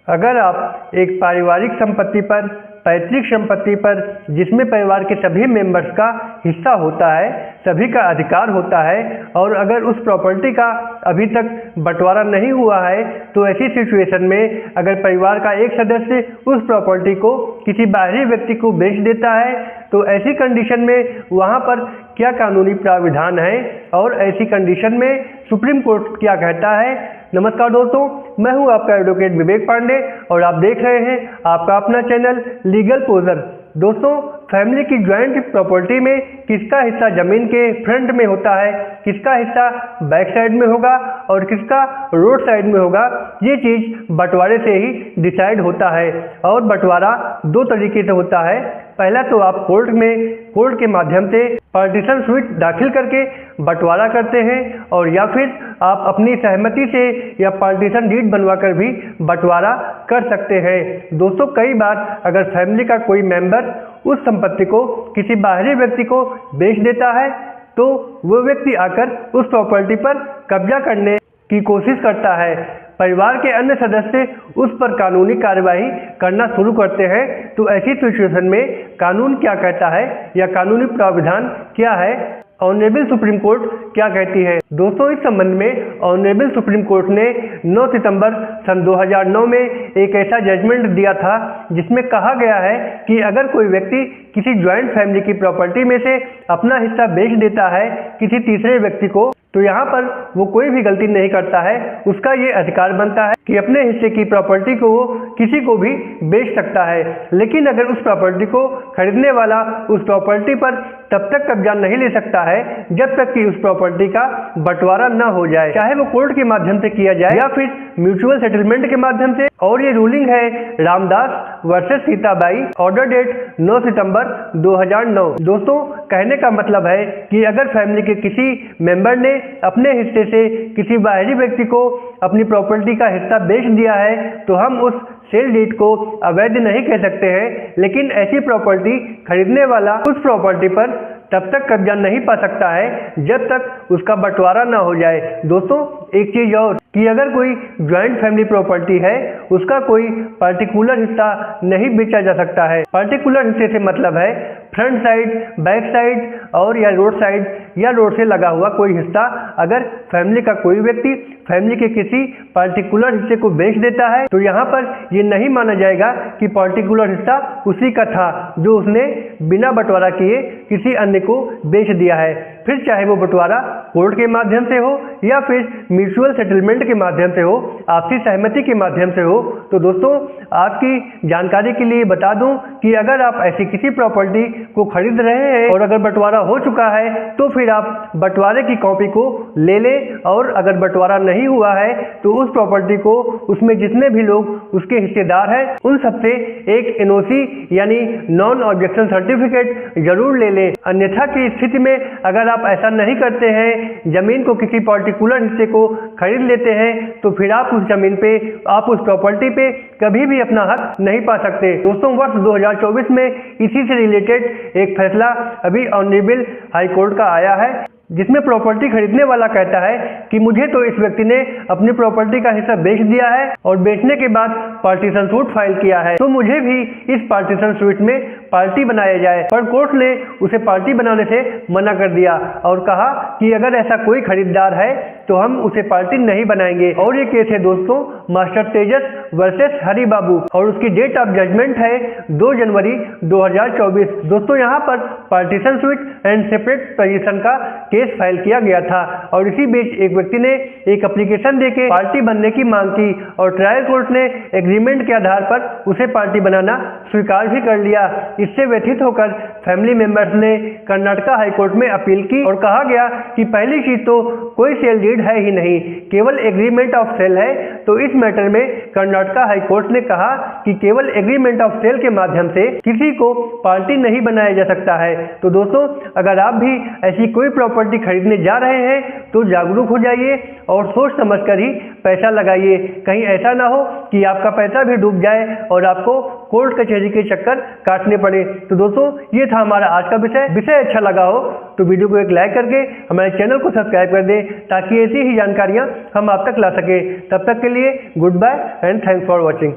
अगर आप एक पारिवारिक संपत्ति पर, पैतृक संपत्ति पर, जिसमें परिवार के सभी मेंबर्स का हिस्सा होता है, सभी का अधिकार होता है, और अगर उस प्रॉपर्टी का अभी तक बंटवारा नहीं हुआ है, तो ऐसी सिचुएशन में अगर परिवार का एक सदस्य उस प्रॉपर्टी को किसी बाहरी व्यक्ति को बेच देता है, तो ऐसी कंडीशन में वहाँ पर क्या कानूनी प्राविधान है और ऐसी कंडीशन में सुप्रीम कोर्ट क्या कहता है। नमस्कार दोस्तों, मैं हूं आपका एडवोकेट विवेक पांडे और आप देख रहे हैं आपका अपना चैनल लीगल पोजर। दोस्तों, फैमिली की ज्वाइंट प्रॉपर्टी में किसका हिस्सा जमीन के फ्रंट में होता है, किसका हिस्सा बैक साइड में होगा और किसका रोड साइड में होगा, ये चीज़ बंटवारे से ही डिसाइड होता है। और बंटवारा दो तरीके से होता है। पहला तो आप कोर्ट के माध्यम से पार्टीशन स्वीट दाखिल करके बंटवारा करते हैं, और या फिर आप अपनी सहमति से या पार्टीशन डीड बनवाकर भी बंटवारा कर सकते हैं। दोस्तों, कई बार अगर फैमिली का कोई मेंबर उस संपत्ति को किसी बाहरी व्यक्ति को बेच देता है, तो वो व्यक्ति आकर उस प्रॉपर्टी पर कब्जा करने की कोशिश करता है। परिवार के अन्य सदस्य उस पर कानूनी कार्यवाही करना शुरू करते हैं। तो ऐसी सिचुएशन में कानून क्या कहता है या कानूनी प्राविधान क्या है, ऑनरेबल सुप्रीम कोर्ट क्या कहती है। दोस्तों, इस संबंध में ऑनरेबल सुप्रीम कोर्ट ने 9 सितंबर सन 2009 में एक ऐसा जजमेंट दिया था जिसमें कहा गया है कि अगर कोई व्यक्ति किसी ज्वाइंट फैमिली की प्रॉपर्टी में से अपना हिस्सा बेच देता है किसी तीसरे व्यक्ति को, तो यहाँ पर वो कोई भी गलती नहीं करता है। उसका ये अधिकार बनता है कि अपने हिस्से की प्रॉपर्टी को वो किसी को भी बेच सकता है। लेकिन अगर उस प्रॉपर्टी को खरीदने वाला उस प्रॉपर्टी पर तब तक कब्जा नहीं ले सकता है जब तक कि उस प्रॉपर्टी का बंटवारा न हो जाए, चाहे वो कोर्ट के माध्यम से किया जाए या फिर म्यूचुअल सेटलमेंट के माध्यम से। और ये रूलिंग है Ramdas versus Sitabai, order date 9 सितंबर 2009। दोस्तों, कहने का मतलब है कि अगर फैमिली के किसी मेंबर ने अपने हिस्से से किसी बाहरी व्यक्ति को अपनी प्रॉपर्टी का हिस्सा बेच दिया है, तो हम उस सेल डीड को अवैध नहीं कह सकते हैं। लेकिन ऐसी प्रॉपर्टी खरीदने वाला उस प्रॉपर्टी पर तब तक कब्जा नहीं पा सकता है जब तक उसका बंटवारा ना हो जाए। दोस्तों, एक चीज़ और कि अगर कोई ज्वाइंट फैमिली प्रॉपर्टी है, उसका कोई पर्टिकुलर हिस्सा नहीं बेचा जा सकता है। पर्टिकुलर हिस्से से मतलब है फ्रंट साइड, बैक साइड और या रोड से लगा हुआ कोई हिस्सा। अगर फैमिली का कोई व्यक्ति फैमिली के किसी पर्टिकुलर हिस्से को बेच देता है, तो यहाँ पर ये नहीं माना जाएगा कि पर्टिकुलर हिस्सा उसी का था जो उसने बिना बंटवारा किए किसी अन्य को बेच दिया है। फिर चाहे वो बंटवारा कोर्ट के माध्यम से हो या फिर म्यूचुअल सेटलमेंट के माध्यम से हो, आपसी सहमति के माध्यम से हो। तो दोस्तों, आपकी जानकारी के लिए बता दूं कि अगर आप ऐसी किसी प्रॉपर्टी को खरीद रहे हैं और अगर बंटवारा हो चुका है, तो फिर आप बंटवारे की कॉपी को ले लें, और अगर बंटवारा नहीं हुआ है तो उस प्रॉपर्टी को, उसमें जितने भी लोग उसके हिस्सेदार हैं, उन सबसे एक एनओसी यानी नॉन ऑब्जेक्शन सर्टिफिकेट जरूर ले लें। अन्यथा की स्थिति में अगर आप ऐसा नहीं करते हैं, जमीन को किसी पर्टिकुलर हिस्से को खरीद लेते हैं, तो फिर आप उस जमीन पे, आप उस प्रॉपर्टी पे कभी भी अपना हक नहीं पा सकते। दोस्तों, वर्ष 2024 में इसी से रिलेटेड एक फैसला अभी ऑनरेबल हाई कोर्ट का आया है, जिसमें प्रॉपर्टी खरीदने वाला कहता है कि मुझे तो इस व्यक्ति ने अपनी प्रॉपर्टी का हिस्सा बेच दिया है और बेचने के बाद पार्टीशन सूट फाइल किया है, तो मुझे भी इस पार्टीशन सूट में पार्टी बनाया जाए। पर कोर्ट ने उसे पार्टी बनाने से मना कर दिया और कहा कि अगर ऐसा कोई खरीदार है तो हम उसे पार्टी नहीं बनाएंगे। और ये केस है दोस्तों मास्टर तेजस वर्सेस हरि बाबू, और उसकी डेट ऑफ जजमेंट है 2 जनवरी 2024। दोस्तों, यहाँ पर partition suit and separate position का केस फाइल किया गया था, और इसी बीच एक व्यक्ति ने एक एप्लीकेशन देके पार्टी बनने की मांग की, और ट्रायल कोर्ट ने एग्रीमेंट के आधार पर उसे पार्टी बनाना स्वीकार भी कर लिया। इससे व्यथित होकर फैमिली मेंबर्स ने कर्नाटका हाईकोर्ट में अपील की, और कहा गया कि पहली चीज तो कोई सेल डीड है ही नहीं, केवल एग्रीमेंट ऑफ सेल है। तो इस मैटर में कर्नाटका हाईकोर्ट ने कहा कि केवल एग्रीमेंट ऑफ सेल के माध्यम से किसी को पार्टी नहीं बनाया जा सकता है। तो दोस्तों, अगर आप भी ऐसी कोई प्रॉपर्टी खरीदने जा रहे हैं तो जागरूक हो जाइए और सोच समझकर ही पैसा लगाइए। कहीं ऐसा ना हो कि आपका पैसा भी डूब जाए और आपको कोर्ट कचहरी के चक्कर काटने पड़े। तो दोस्तों, ये था हमारा आज का विषय अच्छा लगा हो तो वीडियो को एक लाइक करके हमारे चैनल को सब्सक्राइब कर दें, ताकि ऐसी ही जानकारियां हम आप तक ला सके। तब तक के लिए goodbye and thanks for watching.